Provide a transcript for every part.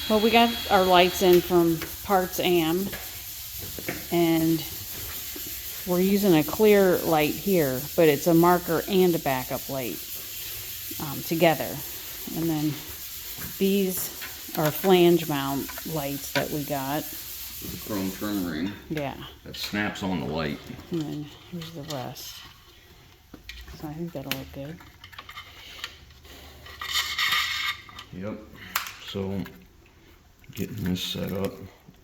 Well, we got our lights in from Parts Am, and we're using a clear light here, but it's a marker and a backup light together. And then these are flange mount lights that we got. With a chrome trim ring. Yeah. That snaps on the light. And then here's the rest. So I think that'll look good. Yep. So getting this set up.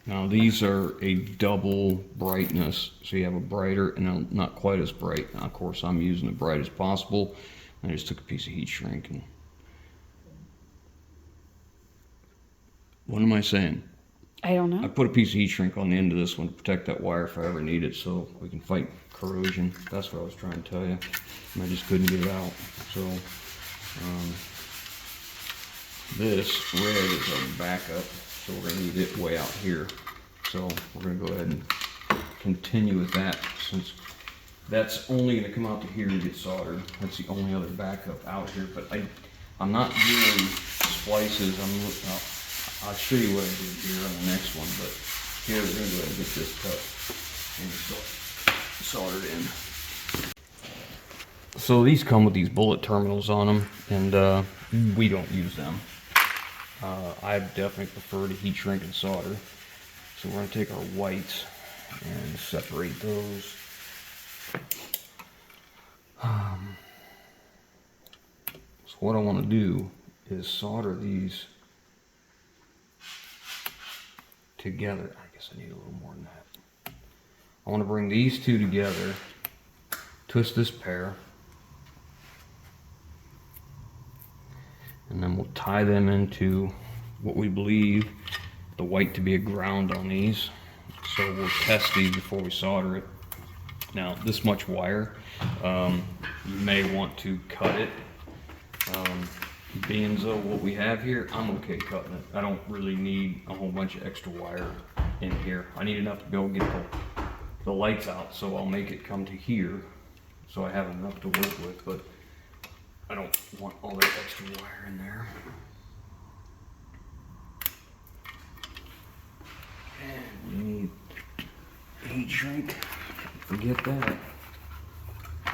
Now these are a double brightness, so you have a brighter and not quite as bright. Now of course I'm using the brightest possible. I just took a piece of heat shrink and what am I saying? I don't know. I put a piece of heat shrink on the end of this one to protect that wire if I ever need it, so we can fight corrosion. That's what I was trying to tell you. And I just couldn't get it out. So this red is our backup, so we're gonna need it way out here. So we're gonna go ahead and continue with that, since that's only gonna come out to here and get soldered. That's the only other backup out here, but I'm not doing splices. I'll show you what I did here on the next one, but here we're gonna go ahead and get this cut and soldered in. So these come with these bullet terminals on them, and we don't use them. I definitely prefer to heat shrink and solder. So we're going to take our whites and separate those. So what I want to do is solder these together. I guess I need a little more than that. I want to bring these two together, twist this pair, and then we'll tie them into what we believe the white to be a ground on these. So we'll test these before we solder it. Now this much wire, you may want to cut it. Being so what we have here, I'm okay cutting it. I don't really need a whole bunch of extra wire in here. I need enough to be able to get the lights out, so I'll make it come to here so I have enough to work with, but I don't want all that extra wire in there. And you need heat shrink. Forget that.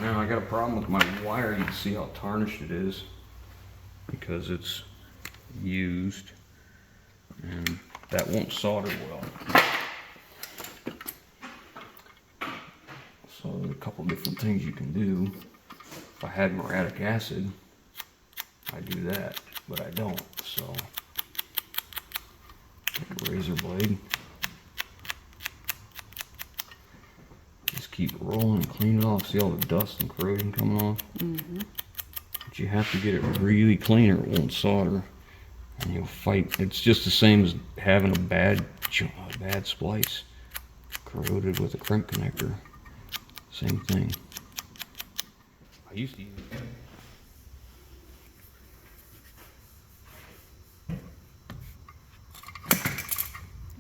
Now I got a problem with my wire. You can see how tarnished it is because it's used, and that won't solder well. So there's a couple different things you can do. If I had muriatic acid, I'd do that, but I don't. So take a razor blade, just keep it rolling and clean it off. See all the dust and corrosion coming off? Mm-hmm. But you have to get it really clean or it won't solder, and you'll fight. It's just the same as having a bad splice corroded with a crimp connector. Same thing. I used to use it.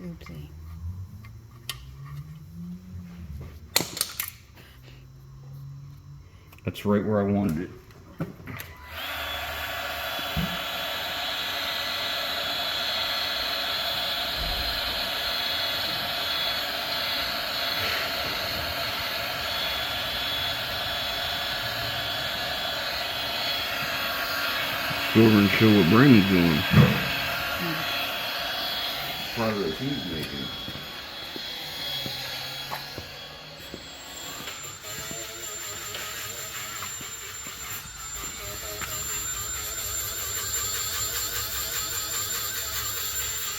Oopsie. That's right where I wanted it. Go over and show what Brandon's doing. Progress he's making.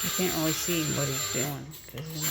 I can't really see what he's doing because he's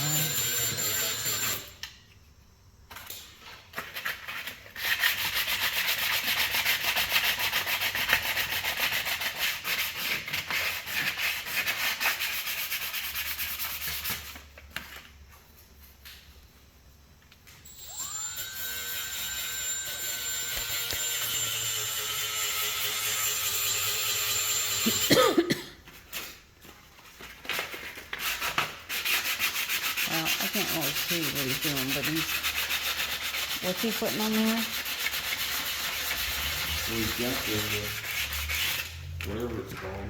well, I can't really see what he's doing, but what's he putting on there? We've got the, whatever it's called.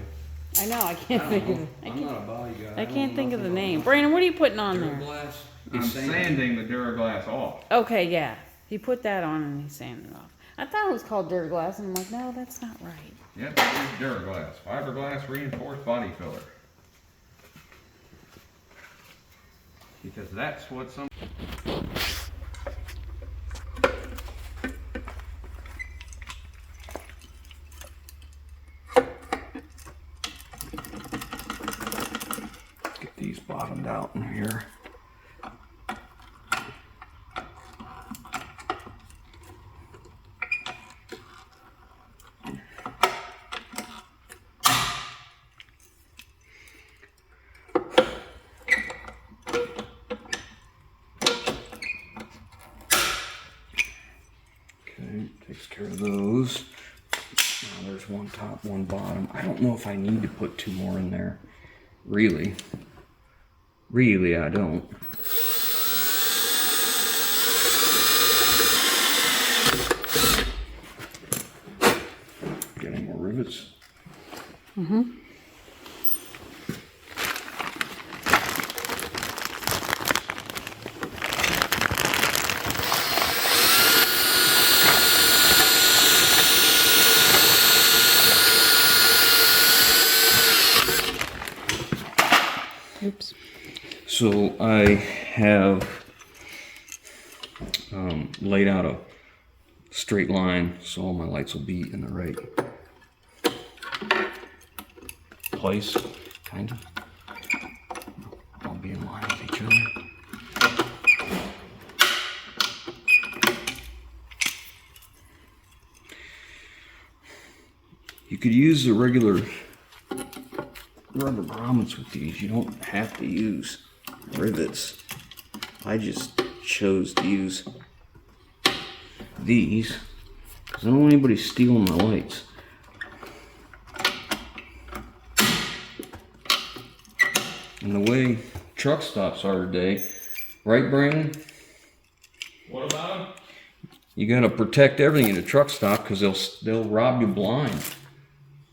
I know, I can't think of it. I'm not a body guy. I can't think of the name. Brandon, what are you putting on there? Duraglass. I'm It's sanding the Duraglass off. Okay, yeah. He put that on and he sanded it off. I thought it was called Duraglass, and I'm like, no, that's not right. Yep, it is Duraglass. Fiberglass reinforced body filler. Because that's what some... Get these bottomed out in here. Okay, takes care of those. Now there's one top, one bottom. I don't know if I need to put two more in there. Really, I don't. Get any more rivets? Mm-hmm. Oops. So I have laid out a straight line so all my lights will be in the right place, kind of. I'll be in line with each other. You could use the regular rubber grommets with these. You don't have to use rivets. I just chose to use these because I don't want anybody stealing my lights. And the way truck stops are today, right, Brandon? What about them? You got to protect everything in a truck stop because they'll rob you blind.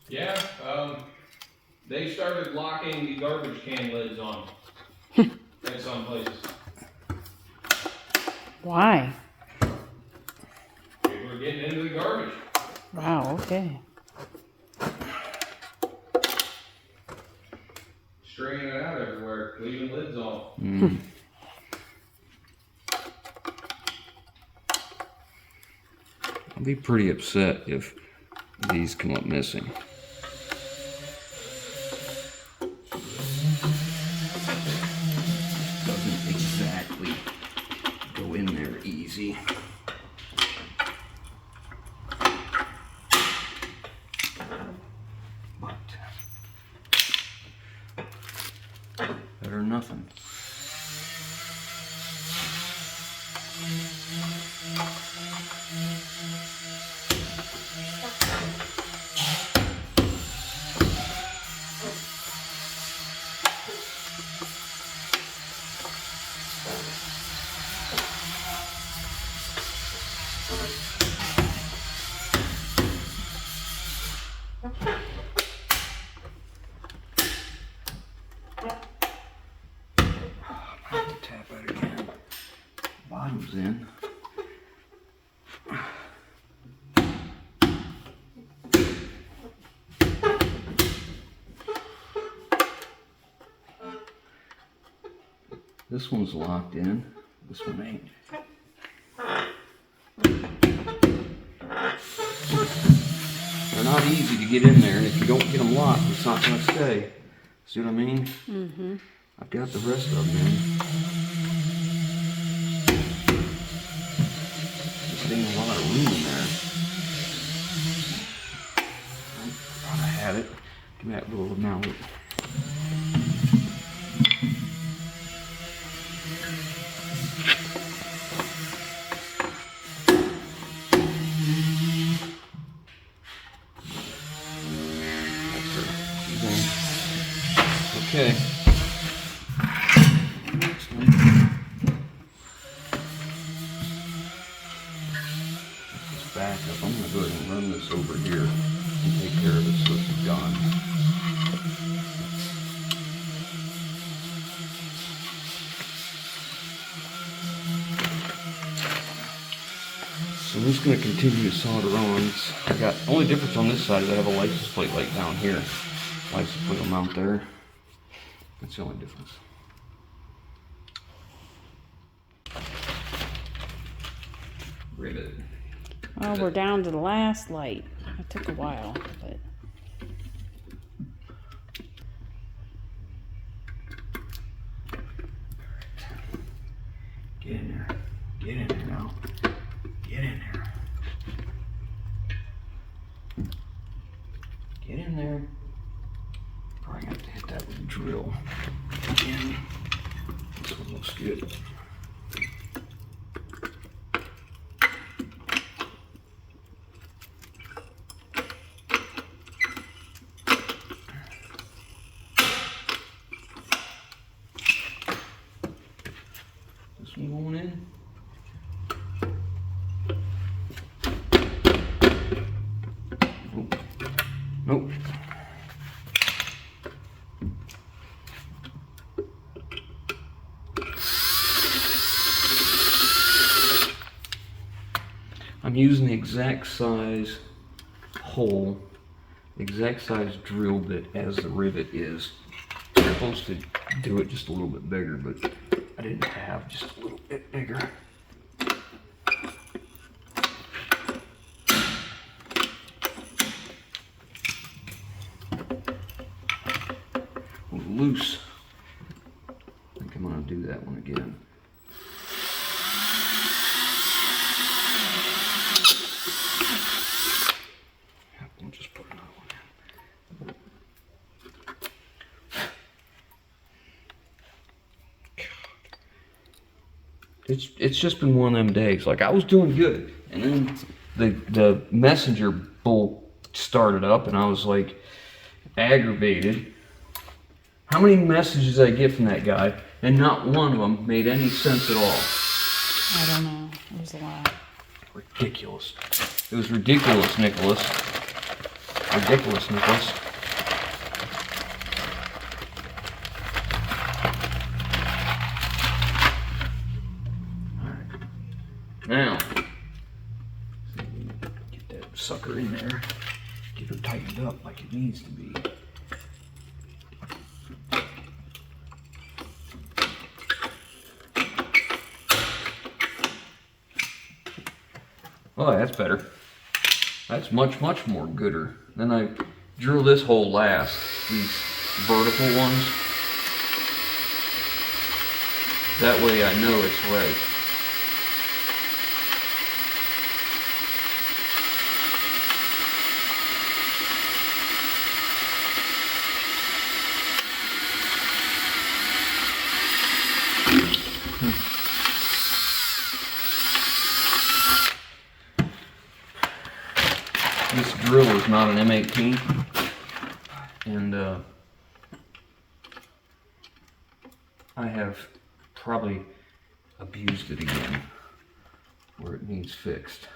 Yeah, they started locking the garbage can lids on at some places. Why? People are getting into the garbage. Wow, okay. Stringing it out everywhere, leaving lids on. Mm. I'll be pretty upset if these come up missing. Doesn't exactly go in there easy. But better than nothing. I have to tap it again. Bottom's in. This one's locked in. This one ain't. They're not easy to get in there, and if you don't get them locked, it's not going to stay. See what I mean? Mm-hmm. I've got the rest of them in. Just ain't a lot of room in there. I thought I had it. Give me that little mallet. Okay. Next one. This back up. I'm going to go ahead and run this over here and take care of it so it's done. So I'm just going to continue to solder on. I got only difference on this side is I have a license plate light down here. License plate will mount there. That's the only difference. Rivet. Well, we're down to the last light. It took a while, but. Get in there. Get in there now. Get in there. Get in there. Probably have to hit that with a drill. Again. This one looks good. This one going in. Nope. Nope. I'm using the exact size hole, exact size drill bit as the rivet is. I'm supposed to do it just a little bit bigger, but I didn't have just a little bit bigger. Loose. I think I'm gonna do that one again. We'll just put another one in. It's just been one of them days. Like I was doing good, and then the messenger bolt started up, and I was like aggravated. How many messages did I get from that guy, and not one of them made any sense at all? I don't know. It was a lot. Ridiculous. It was ridiculous, Nicholas. Ridiculous, Nicholas. Alright. Now, get that sucker in there. Get her tightened up like it needs to be. Oh, that's better. That's much, much more gooder. Then I drill this hole last, these vertical ones. That way I know it's right. This drill is not an M18, and I have probably abused it again where it needs fixed.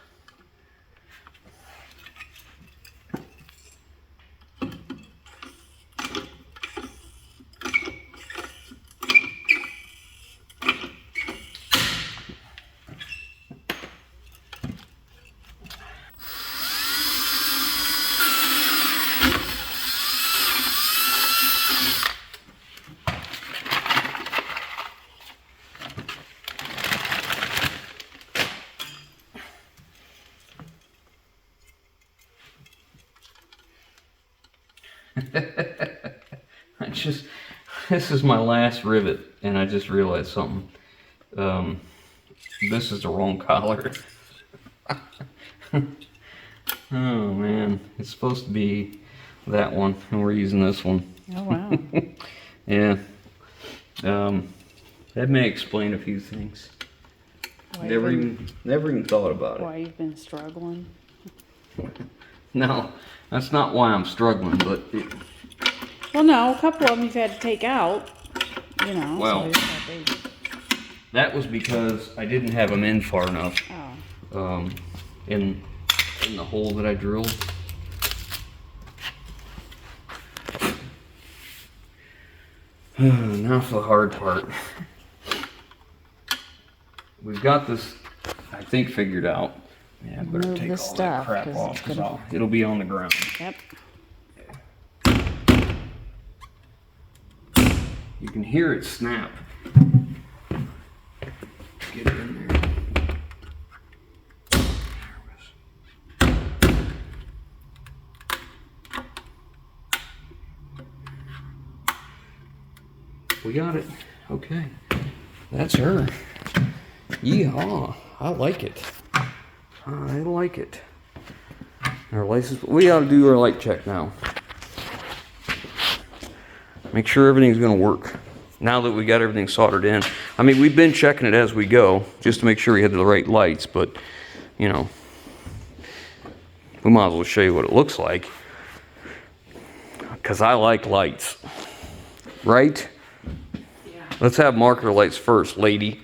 This is my last rivet, and I just realized something. This is the wrong collar. Oh man, it's supposed to be that one, and we're using this one. Oh wow. Yeah. That may explain a few things. Never even thought about it. Why you've been struggling? No, that's not why I'm struggling, but Well, no, a couple of them you've had to take out. You know. Well, so it's not big. that was because I didn't have them in far enough. Oh. In the hole that I drilled. Now for the hard part. We've got this, I think, figured out. Yeah, I better Remove take the all stuff, that crap 'cause off it's because gonna- it'll be on the ground. Yep. You can hear it snap. Get it in there. We got it. Okay. That's her. Yeehaw. I like it. I like it. Our license. We ought to do our light check now. Make sure everything's going to work. Now that we got everything soldered in. I mean, we've been checking it as we go, just to make sure we had the right lights, but, you know, we might as well show you what it looks like. Because I like lights. Right? Yeah. Let's have marker lights first, lady.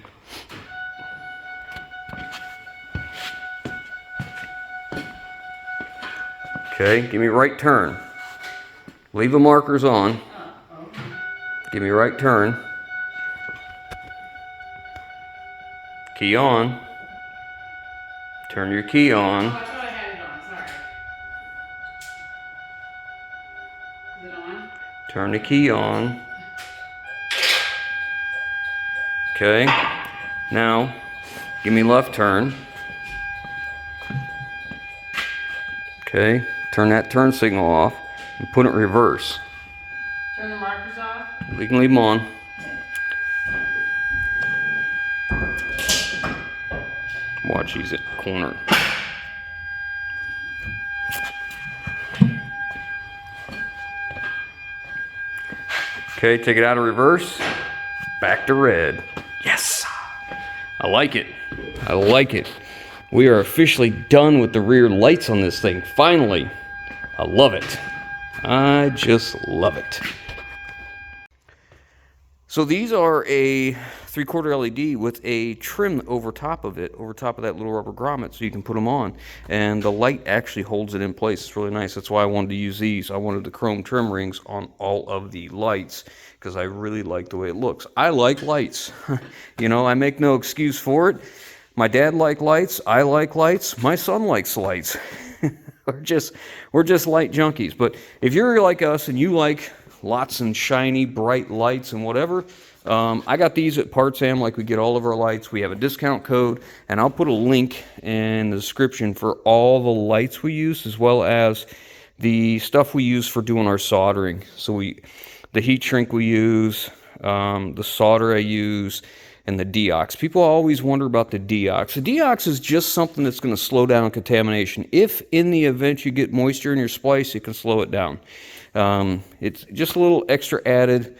Okay, give me right turn. Leave the markers on. Okay. Give me right turn. Key on. Turn your key Oh, on. I thought I had it on. Sorry. Is it on? Turn the key on. Okay. Now, give me left turn. Okay. Turn that turn signal off and put it in reverse. Turn the markers off. We can leave them on. Watch, he's at the corner. Okay, take it out of reverse. Back to red. Yes! I like it. I like it. We are officially done with the rear lights on this thing. Finally. I love it. I just love it. So these are a 3/4 LED with a trim over top of it, over top of that little rubber grommet, so you can put them on. And the light actually holds it in place. It's really nice. That's why I wanted to use these. I wanted the chrome trim rings on all of the lights because I really like the way it looks. I like lights. You know, I make no excuse for it. My dad liked lights. I like lights. My son likes lights. we're just light junkies. But if you're like us and you like lots and shiny, bright lights and whatever, I got these at Parts Am like we get all of our lights. We have a discount code, and I'll put a link in the description for all the lights we use, as well as the stuff we use for doing our soldering. So the heat shrink we use, the solder I use, and the deox. People always wonder about the deox. The deox is just something that's going to slow down contamination. If in the event you get moisture in your splice, it can slow it down. It's just a little extra added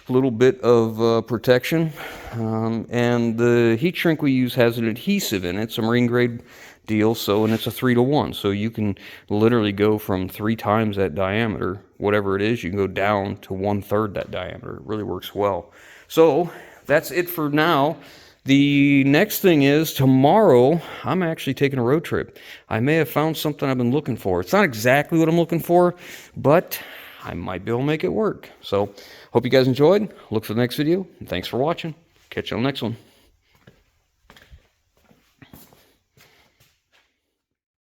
little bit of protection. And the heat shrink we use has an adhesive in it. It's a marine grade deal, and it's a 3-to-1. So you can literally go from 3 times that diameter, whatever it is, you can go down to 1/3 that diameter. It really works well. So that's it for now. The next thing is tomorrow, I'm actually taking a road trip. I may have found something I've been looking for. It's not exactly what I'm looking for, but I might be able to make it work. So hope you guys enjoyed. Look for the next video, and thanks for watching. Catch you on the next one.